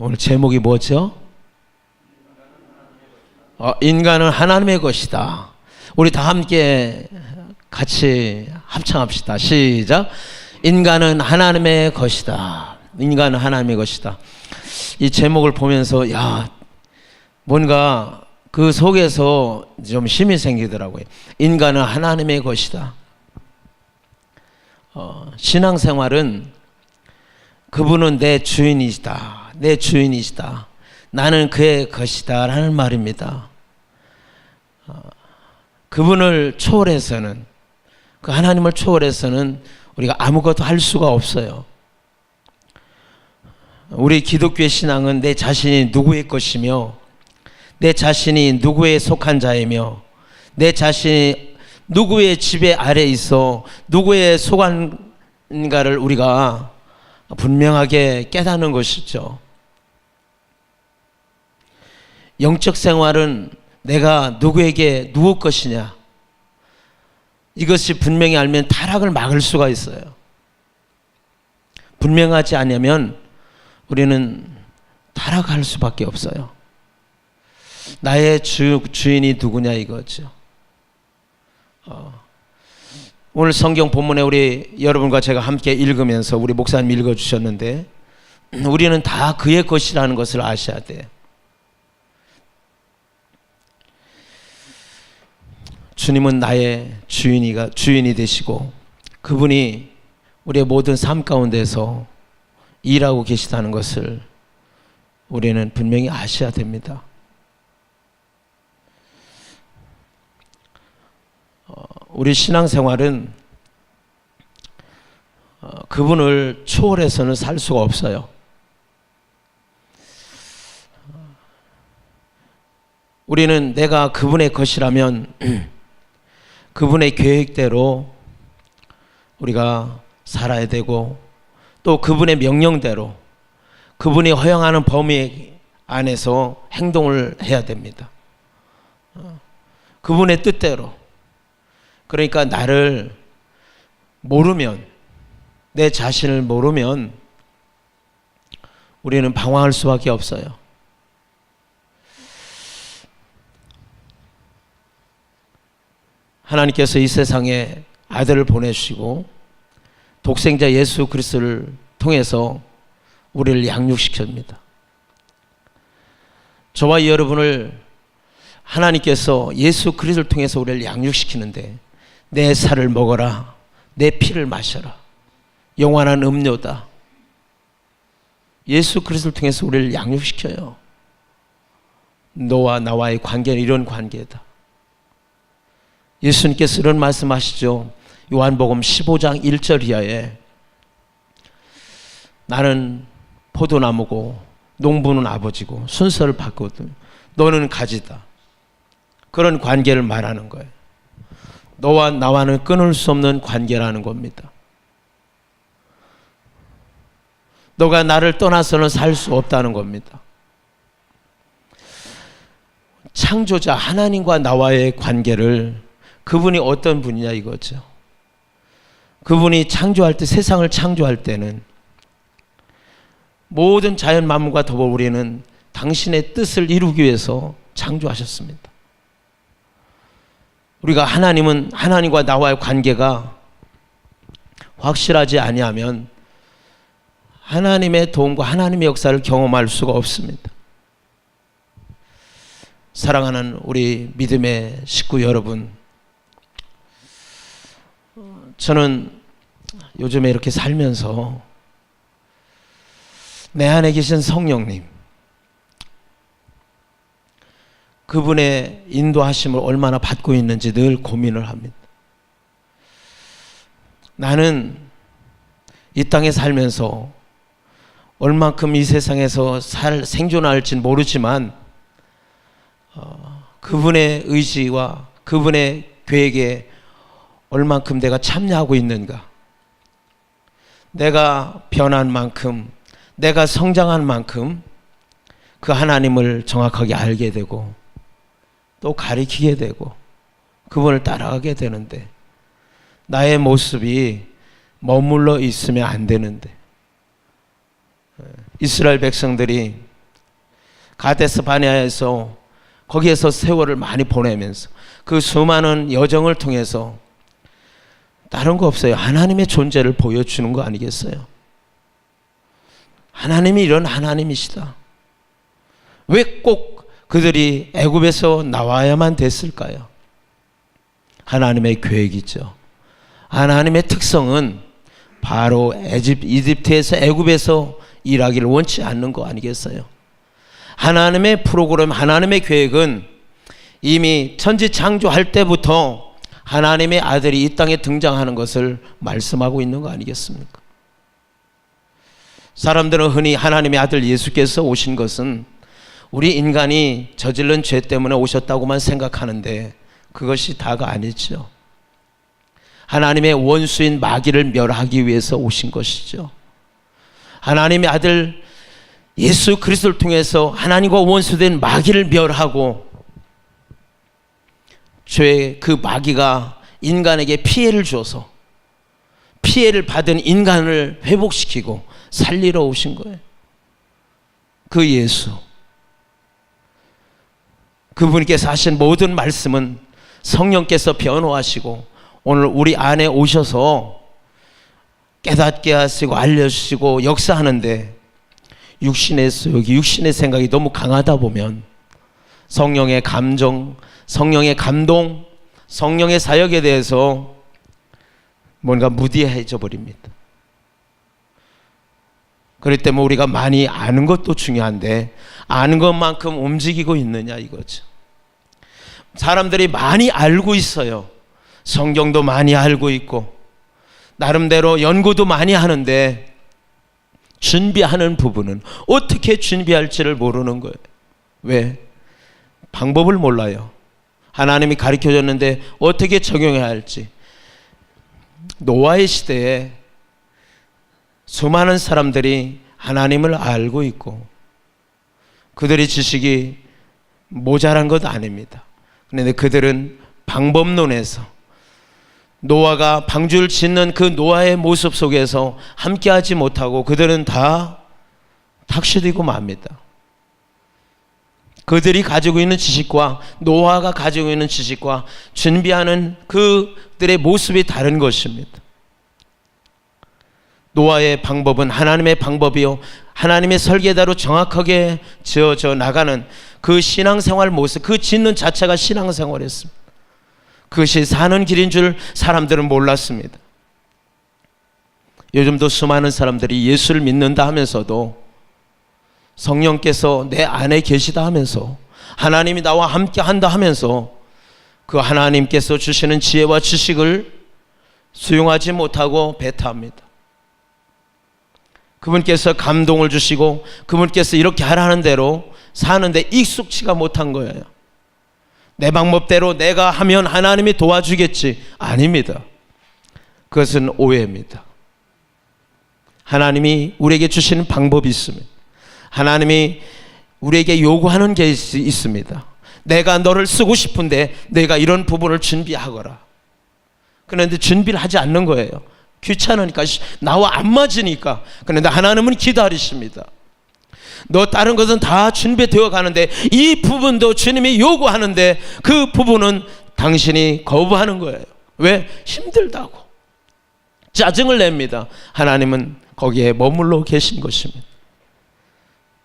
오늘 제목이 뭐죠? 인간은 하나님의 것이다. 우리 다 함께 같이 합창합시다. 시작. 인간은 하나님의 것이다. 인간은 하나님의 것이다. 이 제목을 보면서 뭔가 그 속에서 좀 힘이 생기더라고요. 인간은 하나님의 것이다. 신앙생활은 그분은 내 주인이시다. 내 주인이시다. 나는 그의 것이다 라는 말입니다. 그분을 초월해서는, 그 하나님을 초월해서는 우리가 아무것도 할 수가 없어요. 우리 기독교의 신앙은 내 자신이 누구의 것이며, 내 자신이 누구에 속한 자이며, 내 자신이 누구의 지배 아래 있어 누구의 속한가를 우리가 분명하게 깨닫는 것이죠. 영적 생활은 내가 누구에게 누구 것이냐, 이것이 분명히 알면 타락을 막을 수가 있어요. 분명하지 않으면 우리는 타락할 수밖에 없어요. 나의 주인이 누구냐 이거죠. 오늘 성경 본문에 우리 여러분과 제가 함께 읽으면서 우리 목사님 읽어주셨는데, 우리는 다 그의 것이라는 것을 아셔야 돼요. 주님은 나의 주인이 되시고, 그분이 우리의 모든 삶 가운데서 일하고 계시다는 것을 우리는 분명히 아셔야 됩니다. 우리 신앙생활은 그분을 초월해서는 살 수가 없어요. 우리는 내가 그분의 것이라면 그분의 계획대로 우리가 살아야 되고, 또 그분의 명령대로 그분이 허용하는 범위 안에서 행동을 해야 됩니다. 그분의 뜻대로. 그러니까 나를 모르면, 내 자신을 모르면 우리는 방황할 수밖에 없어요. 하나님께서 이 세상에 아들을 보내주시고 독생자 예수 그리스도를 통해서 우리를 양육시켰습니다. 저와 여러분을 하나님께서 예수 그리스도를 통해서 우리를 양육시키는데, 내 살을 먹어라, 내 피를 마셔라, 영원한 음료다. 예수 그리스도를 통해서 우리를 양육시켜요. 너와 나와의 관계는 이런 관계다. 예수님께서 이런 말씀하시죠. 요한복음 15장 1절 이하에, 나는 포도나무고 농부는 아버지고 순서를 바꾸거든 너는 가지다. 그런 관계를 말하는 거예요. 너와 나와는 끊을 수 없는 관계라는 겁니다. 너가 나를 떠나서는 살 수 없다는 겁니다. 창조자 하나님과 나와의 관계를, 그분이 어떤 분이냐 이거죠. 그분이 창조할 때, 세상을 창조할 때는 모든 자연 만물과 더불어 우리는 당신의 뜻을 이루기 위해서 창조하셨습니다. 우리가 하나님과 나와의 관계가 확실하지 아니하면 하나님의 도움과 하나님의 역사를 경험할 수가 없습니다. 사랑하는 우리 믿음의 식구 여러분, 저는 요즘에 이렇게 살면서 내 안에 계신 성령님, 그분의 인도하심을 얼마나 받고 있는지 늘 고민을 합니다. 나는 이 땅에 살면서 얼만큼 이 세상에서 생존할지는 모르지만 그분의 의지와 그분의 계획에 얼만큼 내가 참여하고 있는가, 내가 변한 만큼, 내가 성장한 만큼 그 하나님을 정확하게 알게 되고 또 가리키게 되고 그분을 따라가게 되는데, 나의 모습이 머물러 있으면 안 되는데, 이스라엘 백성들이 가데스 바네아에서 거기에서 세월을 많이 보내면서 그 수많은 여정을 통해서 다른 거 없어요. 하나님의 존재를 보여주는 거 아니겠어요? 하나님이 이런 하나님이시다. 왜 꼭 그들이 애굽에서 나와야만 됐을까요? 하나님의 계획이죠. 하나님의 특성은 바로 이집트에서 애굽에서 일하기를 원치 않는 거 아니겠어요? 하나님의 프로그램, 하나님의 계획은 이미 천지 창조할 때부터 하나님의 아들이 이 땅에 등장하는 것을 말씀하고 있는 거 아니겠습니까? 사람들은 흔히 하나님의 아들 예수께서 오신 것은 우리 인간이 저지른 죄 때문에 오셨다고만 생각하는데 그것이 다가 아니죠. 하나님의 원수인 마귀를 멸하기 위해서 오신 것이죠. 하나님의 아들 예수 그리스도를 통해서 하나님과 원수된 마귀를 멸하고 죄의 그 마귀가 인간에게 피해를 줘서 피해를 받은 인간을 회복시키고 살리러 오신 거예요. 그 예수, 그분께서 하신 모든 말씀은 성령께서 변호하시고 오늘 우리 안에 오셔서 깨닫게 하시고 알려주시고 역사하는데, 육신의 소욕이, 육신의 생각이 너무 강하다 보면 성령의 감정, 성령의 감동, 성령의 사역에 대해서 뭔가 무디해져 버립니다. 그렇기 때문에 우리가 많이 아는 것도 중요한데 아는 것만큼 움직이고 있느냐 이거죠. 사람들이 많이 알고 있어요. 성경도 많이 알고 있고 나름대로 연구도 많이 하는데 준비하는 부분은 어떻게 준비할지를 모르는 거예요. 왜? 방법을 몰라요. 하나님이 가르쳐줬는데 어떻게 적용해야 할지. 노아의 시대에 수많은 사람들이 하나님을 알고 있고 그들의 지식이 모자란 것 아닙니다. 그런데 그들은 방법론에서 노아가 방주를 짓는 그 노아의 모습 속에서 함께하지 못하고 그들은 다 탁시되고 맙니다. 그들이 가지고 있는 지식과 노아가 가지고 있는 지식과 준비하는 그들의 모습이 다른 것입니다. 노아의 방법은 하나님의 방법이요 하나님의 설계대로 정확하게 지어져 나가는 그 신앙생활 모습, 그 짓는 자체가 신앙생활이었습니다. 그것이 사는 길인 줄 사람들은 몰랐습니다. 요즘도 수많은 사람들이 예수를 믿는다 하면서도 성령께서 내 안에 계시다 하면서 하나님이 나와 함께 한다 하면서 그 하나님께서 주시는 지혜와 지식을 수용하지 못하고 배타합니다. 그분께서 감동을 주시고 그분께서 이렇게 하라는 대로 사는데 익숙치가 못한 거예요. 내 방법대로 내가 하면 하나님이 도와주겠지. 아닙니다. 그것은 오해입니다. 하나님이 우리에게 주시는 방법이 있습니다. 하나님이 우리에게 요구하는 게 있습니다. 내가 너를 쓰고 싶은데 내가 이런 부분을 준비하거라. 그런데 준비를 하지 않는 거예요. 귀찮으니까, 나와 안 맞으니까. 그런데 하나님은 기다리십니다. 너 다른 것은 다 준비되어 가는데 이 부분도 주님이 요구하는데 그 부분은 당신이 거부하는 거예요. 왜? 힘들다고 짜증을 냅니다. 하나님은 거기에 머물러 계신 것입니다.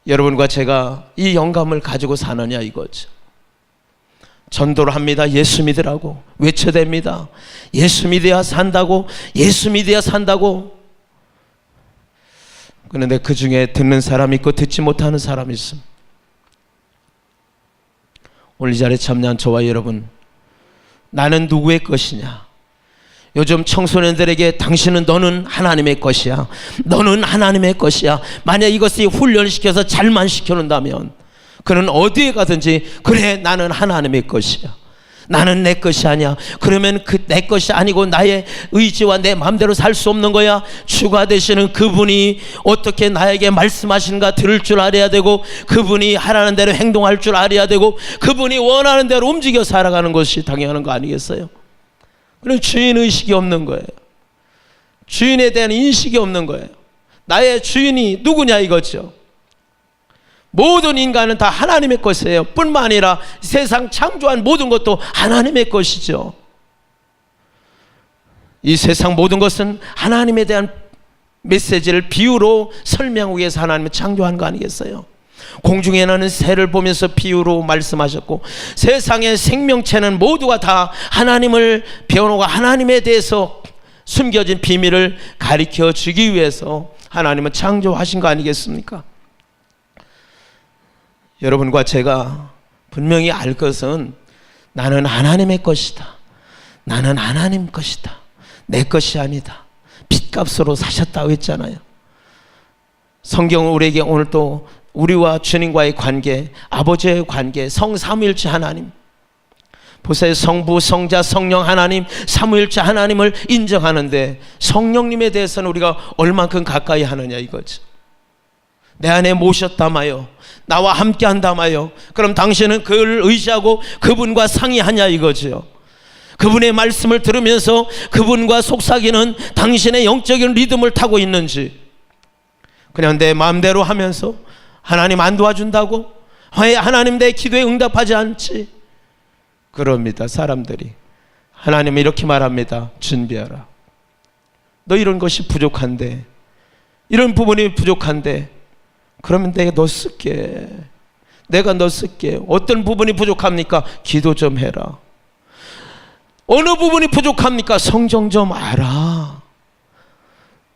여러분과 제가 이 영감을 가지고 사느냐 이거죠. 전도를 합니다. 예수 믿으라고 외쳐댑니다. 예수 믿어야 산다고, 예수 믿어야 산다고. 그런데 그 중에 듣는 사람이 있고 듣지 못하는 사람이 있습니다. 오늘 이 자리에 참여한 저와 여러분, 나는 누구의 것이냐? 요즘 청소년들에게 당신은, 너는 하나님의 것이야, 너는 하나님의 것이야. 만약 이것을 훈련시켜서 잘만 시켜놓는다면 그는 어디에 가든지 그래 나는 하나님의 것이야, 나는 내 것이 아니야. 그러면 그 내 것이 아니고 나의 의지와 내 마음대로 살 수 없는 거야. 주가 되시는 그분이 어떻게 나에게 말씀하시는가 들을 줄 알아야 되고, 그분이 하라는 대로 행동할 줄 알아야 되고, 그분이 원하는 대로 움직여 살아가는 것이 당연한 거 아니겠어요? 그럼 주인의식이 없는 거예요. 주인에 대한 인식이 없는 거예요. 나의 주인이 누구냐 이거죠. 모든 인간은 다 하나님의 것이에요. 뿐만 아니라 세상 창조한 모든 것도 하나님의 것이죠. 이 세상 모든 것은 하나님에 대한 메시지를 비유로 설명하기 위해서 하나님은 창조한 거 아니겠어요? 공중에 나는 새를 보면서 비유로 말씀하셨고, 세상의 생명체는 모두가 다 하나님을 배워놓고 하나님에 대해서 숨겨진 비밀을 가르쳐 주기 위해서 하나님은 창조하신 거 아니겠습니까? 여러분과 제가 분명히 알 것은 나는 하나님의 것이다. 나는 하나님 것이다. 내 것이 아니다. 핏값으로 사셨다고 했잖아요. 성경은 우리에게 오늘 또 우리와 주님과의 관계, 아버지의 관계, 성삼위일체 하나님, 보세요. 성부, 성자, 성령 하나님, 삼위일체 하나님을 인정하는데 성령님에 대해서는 우리가 얼만큼 가까이 하느냐 이거죠. 내 안에 모셨다마요, 나와 함께 한다마요, 그럼 당신은 그를 의지하고 그분과 상의하냐 이거죠. 그분의 말씀을 들으면서 그분과 속삭이는 당신의 영적인 리듬을 타고 있는지, 그냥 내 마음대로 하면서 하나님 안 도와준다고 왜 하나님 내 기도에 응답하지 않지? 그럽니다. 사람들이. 하나님은 이렇게 말합니다. 준비하라. 너 이런 것이 부족한데, 이런 부분이 부족한데, 그러면 내가 너 쓸게. 내가 너 쓸게. 어떤 부분이 부족합니까? 기도 좀 해라. 어느 부분이 부족합니까? 성경 좀 알아.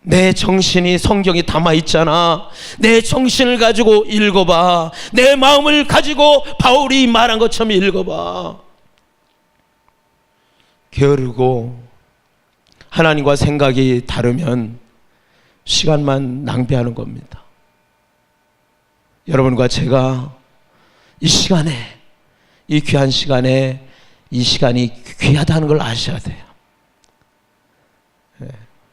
내 정신이 성경에 담아 있잖아. 내 정신을 가지고 읽어봐. 내 마음을 가지고 바울이 말한 것처럼 읽어봐. 게으르고 하나님과 생각이 다르면 시간만 낭비하는 겁니다. 여러분과 제가 이 시간에, 이 귀한 시간에, 이 시간이 귀하다는 걸 아셔야 돼요.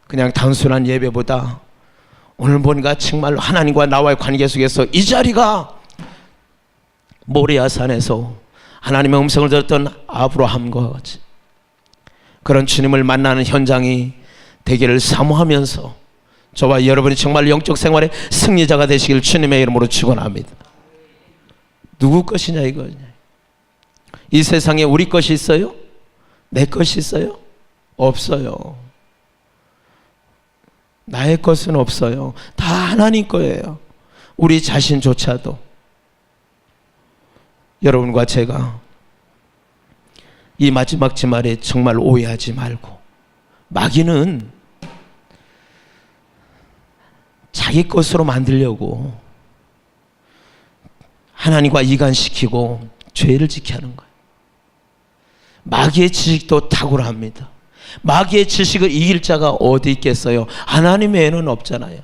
그냥 단순한 예배보다 오늘 뭔가 정말 하나님과 나와의 관계 속에서 이 자리가 모리아 산에서 하나님의 음성을 들었던 아브라함과 같이 그런 주님을 만나는 현장이 되기를 사모하면서 저와 여러분이 정말 영적 생활의 승리자가 되시길 주님의 이름으로 축원합니다. 누구 것이냐 이거냐. 이 세상에 우리 것이 있어요? 내 것이 있어요? 없어요. 나의 것은 없어요. 다 하나님 거예요. 우리 자신조차도. 여러분과 제가 이 마지막 주말에 정말 오해하지 말고, 마귀는 자기 것으로 만들려고 하나님과 이간시키고 죄를 지게 하는 거예요. 마귀의 지식도 탁월합니다. 마귀의 지식을 이길 자가 어디 있겠어요? 하나님 외에는 없잖아요.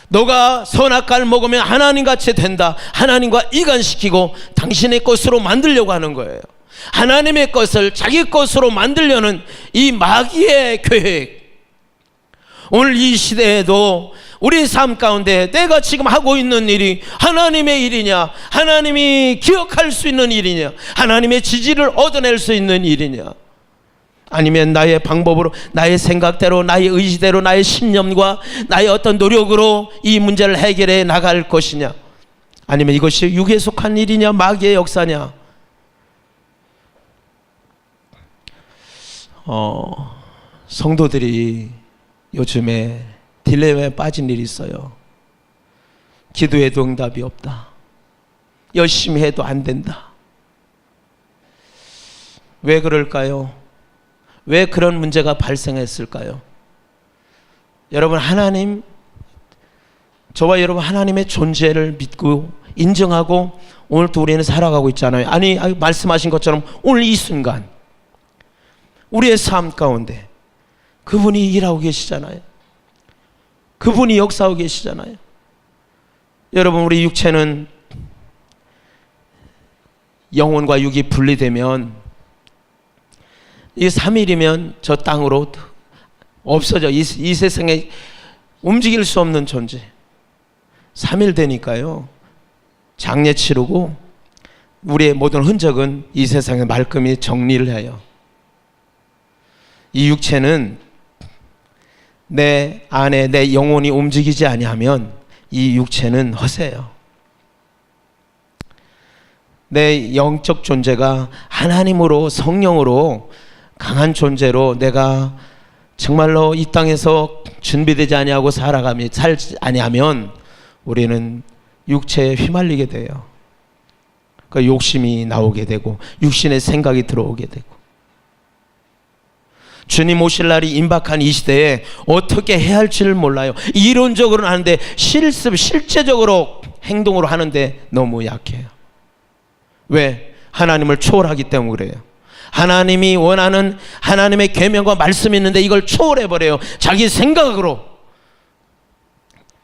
너가 선악과를 먹으면 하나님같이 된다. 하나님과 이간시키고 당신의 것으로 만들려고 하는 거예요. 하나님의 것을 자기 것으로 만들려는 이 마귀의 계획. 오늘 이 시대에도 우리 삶 가운데 내가 지금 하고 있는 일이 하나님의 일이냐, 하나님이 기억할 수 있는 일이냐, 하나님의 지지를 얻어낼 수 있는 일이냐, 아니면 나의 방법으로, 나의 생각대로, 나의 의지대로, 나의 신념과 나의 어떤 노력으로 이 문제를 해결해 나갈 것이냐, 아니면 이것이 육에 속한 일이냐, 마귀의 역사냐. 성도들이 요즘에 딜레마에 빠진 일이 있어요. 기도해도 응답이 없다. 열심히 해도 안 된다. 왜 그럴까요? 왜 그런 문제가 발생했을까요? 여러분, 하나님, 저와 여러분 하나님의 존재를 믿고 인정하고 오늘도 우리는 살아가고 있잖아요. 아니, 말씀하신 것처럼 오늘 이 순간 우리의 삶 가운데 그분이 일하고 계시잖아요. 그분이 역사하고 계시잖아요. 여러분, 우리 육체는 영혼과 육이 분리되면 이 3일이면 저 땅으로 없어져. 이 세상에 움직일 수 없는 존재. 3일 되니까요, 장례 치르고 우리의 모든 흔적은 이 세상에 말끔히 정리를 해요. 이 육체는 내 안에 내 영혼이 움직이지 아니하면 이 육체는 허세예요. 내 영적 존재가 하나님으로, 성령으로 강한 존재로 내가 정말로 이 땅에서 준비되지 아니하고 살지 아니하면 우리는 육체에 휘말리게 돼요. 그 욕심이 나오게 되고 육신의 생각이 들어오게 되고, 주님 오실 날이 임박한 이 시대에 어떻게 해야 할지를 몰라요. 이론적으로는 하는데 실제적으로 행동으로 하는데 너무 약해요. 왜? 하나님을 초월하기 때문에 그래요. 하나님이 원하는 하나님의 계명과 말씀이 있는데 이걸 초월해버려요. 자기 생각으로.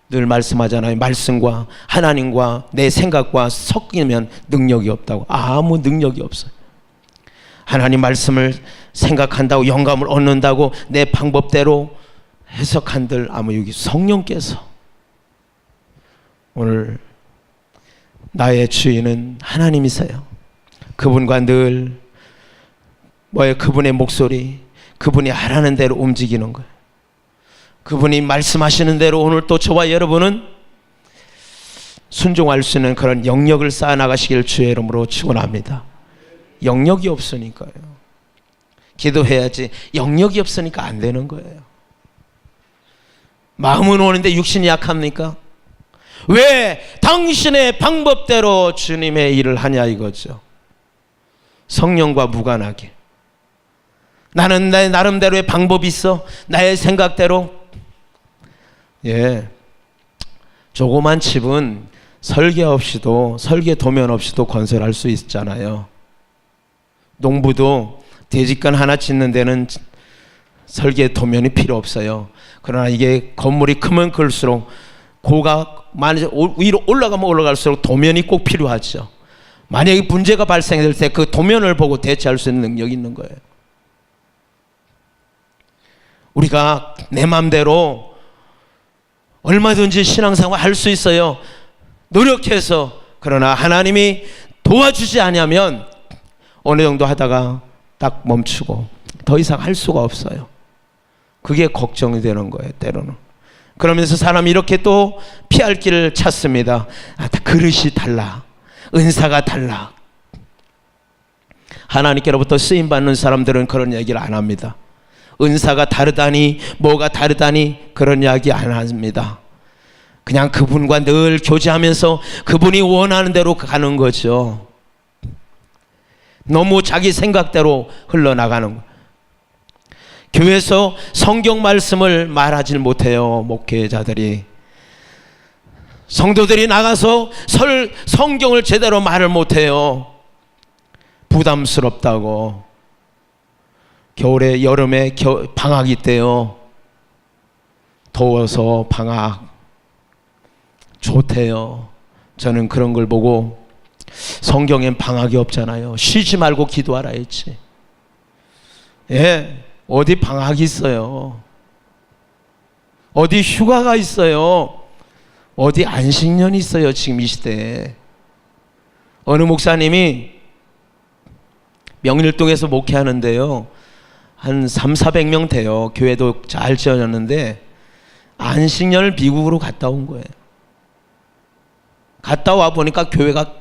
늘 말씀하잖아요. 말씀과 하나님과 내 생각과 섞이면 능력이 없다고. 아무 능력이 없어요. 하나님 말씀을 생각한다고 영감을 얻는다고 내 방법대로 해석한들 아무 여기 성령께서, 오늘 나의 주인은 하나님이세요. 그분과 늘 그분의 목소리, 그분이 하라는 대로 움직이는 거예요. 그분이 말씀하시는 대로 오늘 또 저와 여러분은 순종할 수 있는 그런 영역을 쌓아나가시길 주의 이름으로 축원합니다. 영역이 없으니까요. 기도해야지 영역이 없으니까 안 되는 거예요. 마음은 오는데 육신이 약합니까? 왜 당신의 방법대로 주님의 일을 하냐 이거죠. 성령과 무관하게. 나는 내 나름대로의 방법이 있어. 나의 생각대로. 조그만 집은 설계 없이도, 설계 도면 없이도 건설할 수 있잖아요. 농부도 대지간 하나 짓는 데는 설계 도면이 필요 없어요. 그러나 이게 건물이 크면 클수록 위로 올라가면 올라갈수록 도면이 꼭 필요하죠. 만약에 문제가 발생할 때 그 도면을 보고 대처할 수 있는 능력이 있는 거예요. 우리가 내 마음대로 얼마든지 신앙생활 할 수 있어요. 노력해서. 그러나 하나님이 도와주지 않으면 어느 정도 하다가 딱 멈추고 더 이상 할 수가 없어요. 그게 걱정이 되는 거예요, 때로는. 그러면서 사람이 이렇게 또 피할 길을 찾습니다. 다 그릇이 달라, 은사가 달라. 하나님께로부터 쓰임받는 사람들은 그런 얘기를 안 합니다. 은사가 다르다니, 뭐가 다르다니 그런 이야기 안 합니다. 그냥 그분과 늘 교제하면서 그분이 원하는 대로 가는 거죠. 너무 자기 생각대로 흘러나가는 거예요. 교회에서 성경 말씀을 말하지 못해요. 목회자들이. 성도들이 나가서 성경을 제대로 말을 못해요. 부담스럽다고. 겨울에, 여름에 방학이 때요. 더워서 방학 좋대요. 저는 그런 걸 보고, 성경엔 방학이 없잖아요. 쉬지 말고 기도하라 했지. 어디 방학이 있어요? 어디 휴가가 있어요? 어디 안식년이 있어요? 지금 이 시대에. 어느 목사님이 명일동에서 목회하는데요, 한 300~400명 돼요. 교회도 잘 지어졌는데 안식년을 미국으로 갔다 온 거예요. 갔다 와 보니까 교회가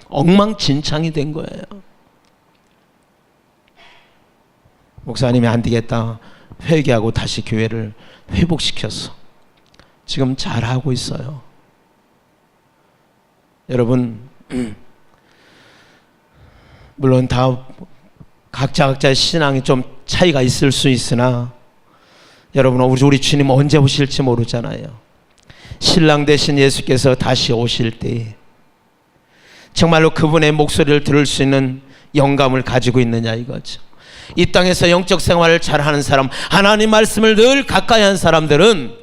엉망진창이 된 거예요. 목사님이 안 되겠다 회개하고 다시 교회를 회복시켰어. 지금 잘하고 있어요. 여러분, 물론 다 각자의 신앙이 좀 차이가 있을 수 있으나, 여러분, 우리 주님 언제 오실지 모르잖아요. 신랑 되신 예수께서 다시 오실 때 정말로 그분의 목소리를 들을 수 있는 영감을 가지고 있느냐 이거죠. 이 땅에서 영적 생활을 잘하는 사람, 하나님 말씀을 늘 가까이 한 사람들은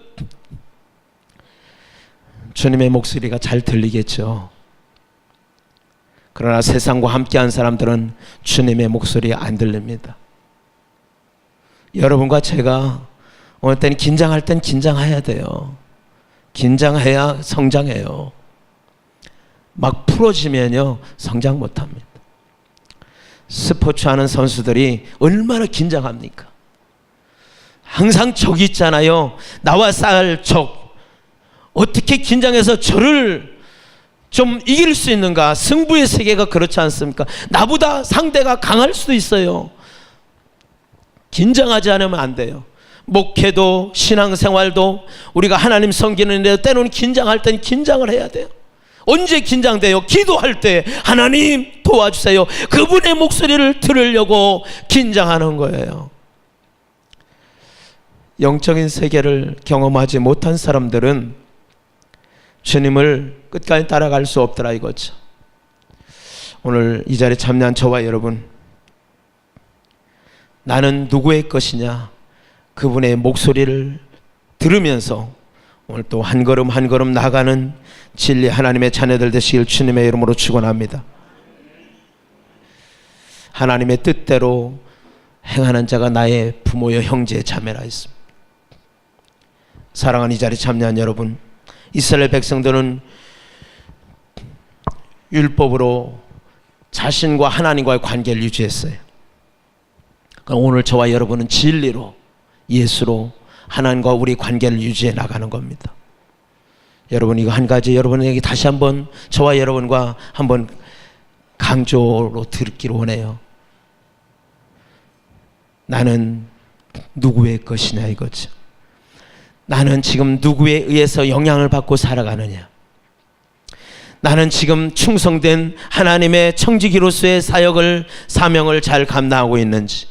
주님의 목소리가 잘 들리겠죠. 그러나 세상과 함께한 사람들은 주님의 목소리가 안 들립니다. 여러분과 제가 어느 때는 긴장할 땐 긴장해야 돼요. 긴장해야 성장해요. 막 풀어지면요 성장 못합니다. 스포츠 하는 선수들이 얼마나 긴장합니까? 항상 적 있잖아요. 나와 싸울 적. 어떻게 긴장해서 저를 좀 이길 수 있는가? 승부의 세계가 그렇지 않습니까? 나보다 상대가 강할 수도 있어요. 긴장하지 않으면 안 돼요. 목회도 신앙생활도 우리가 하나님 섬기는데 때로는 긴장할 땐 긴장을 해야 돼요. 언제 긴장돼요? 기도할 때 하나님 도와주세요. 그분의 목소리를 들으려고 긴장하는 거예요. 영적인 세계를 경험하지 못한 사람들은 주님을 끝까지 따라갈 수 없더라 이거죠. 오늘 이 자리에 참여한 저와 여러분, 나는 누구의 것이냐? 그분의 목소리를 들으면서 오늘 또 한 걸음 한 걸음 나가는 진리 하나님의 자녀들 되시길 주님의 이름으로 축원합니다. 하나님의 뜻대로 행하는 자가 나의 부모여 형제 자매라 했습니다. 사랑하는 이 자리에 참여한 여러분, 이스라엘 백성들은 율법으로 자신과 하나님과의 관계를 유지했어요. 오늘 저와 여러분은 진리로, 예수로 하나님과 우리 관계를 유지해 나가는 겁니다. 여러분, 이거 한 가지 여러분에게 다시 한번 저와 여러분과 한번 강조로 듣기를 원해요. 나는 누구의 것이냐 이거죠. 나는 지금 누구에 의해서 영향을 받고 살아가느냐? 나는 지금 충성된 하나님의 청지기로서의 사역을, 사명을 잘 감당하고 있는지.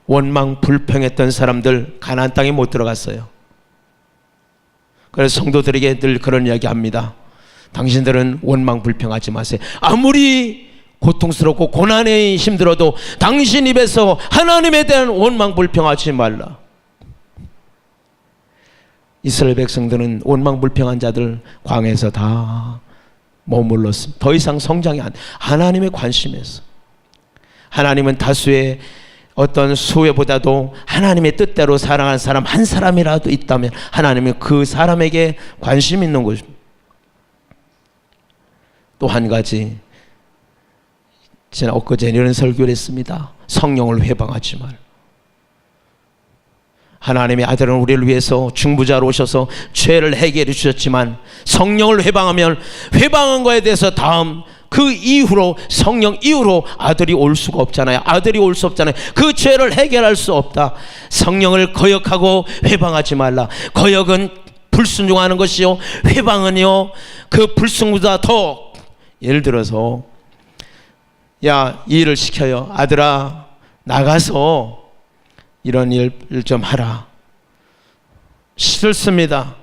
원망 불평했던 사람들 가나안 땅에 못 들어갔어요. 그래서 성도들에게 늘 그런 이야기 합니다. 당신들은 원망 불평하지 마세요. 아무리 고통스럽고 고난이 힘들어도 당신 입에서 하나님에 대한 원망 불평하지 말라. 이스라엘 백성들은 원망 불평한 자들 광야에서 다 머물렀습니다. 더 이상 성장이 안 돼. 하나님의 관심에서. 하나님은 다수의 어떤 수요보다도 하나님의 뜻대로 사랑하는 사람 한 사람이라도 있다면 하나님은 그 사람에게 관심 있는 것입니다. 또 한 가지, 지난 엊그제 이런 설교를 했습니다. 성령을 회방하지 말. 하나님의 아들은 우리를 위해서 중보자로 오셔서 죄를 해결해 주셨지만 성령을 회방하면 회방한 거에 대해서 다음 그 이후로, 성령 이후로 아들이 올 수가 없잖아요. 아들이 올 수 없잖아요. 그 죄를 해결할 수 없다. 성령을 거역하고 회방하지 말라. 거역은 불순종하는 것이요, 회방은요 그 불순보다 더, 예를 들어서 야, 이 일을 시켜요. 아들아, 나가서 이런 일 좀 하라. 싫습니다.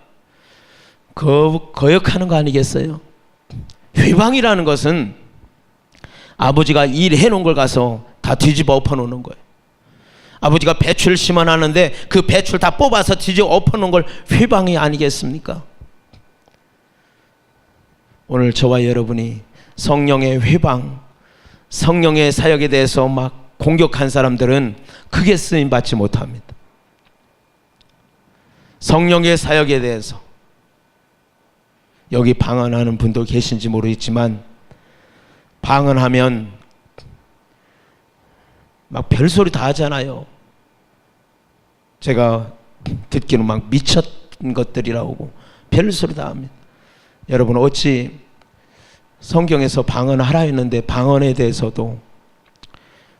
거역하는 거 아니겠어요? 회방이라는 것은 아버지가 일해 놓은 걸 가서 다 뒤집어 엎어 놓는 거예요. 아버지가 배추를 심어놨는데 그 배추를 다 뽑아서 뒤집어 엎어 놓은 걸 회방이 아니겠습니까? 오늘 저와 여러분이 성령의 회방, 성령의 사역에 대해서 막 공격한 사람들은 크게 쓰임 받지 못합니다. 성령의 사역에 대해서, 여기 방언하는 분도 계신지 모르겠지만 방언하면 막 별소리 다 하잖아요. 제가 듣기는 막 미쳤던 것들이라고 별소리 다 합니다. 여러분, 어찌 성경에서 방언하라 했는데 방언에 대해서도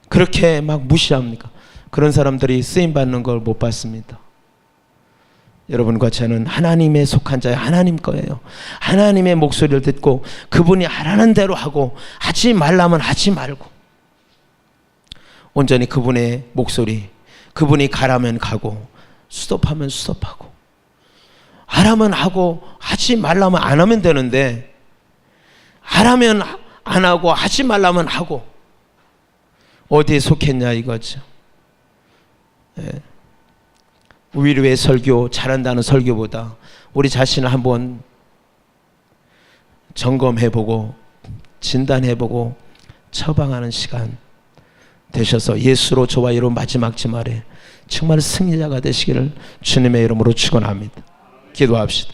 그렇게 막 무시합니까? 그런 사람들이 쓰임받는 걸 못 봤습니다. 여러분과 저는 하나님에 속한 자예요. 하나님 거예요. 하나님의 목소리를 듣고 그분이 하라는 대로 하고, 하지 말라면 하지 말고 온전히 그분의 목소리, 그분이 가라면 가고 스톱하면 스톱하고, 하라면 하고 하지 말라면 안 하면 되는데 하라면 안 하고 하지 말라면 하고, 어디에 속했냐 이거죠. 예. 위로의 설교, 잘한다는 설교보다 우리 자신을 한번 점검해보고 진단해보고 처방하는 시간 되셔서 예수로 저와 여러분 마지막 주말에 정말 승리자가 되시기를 주님의 이름으로 축원합니다. 기도합시다.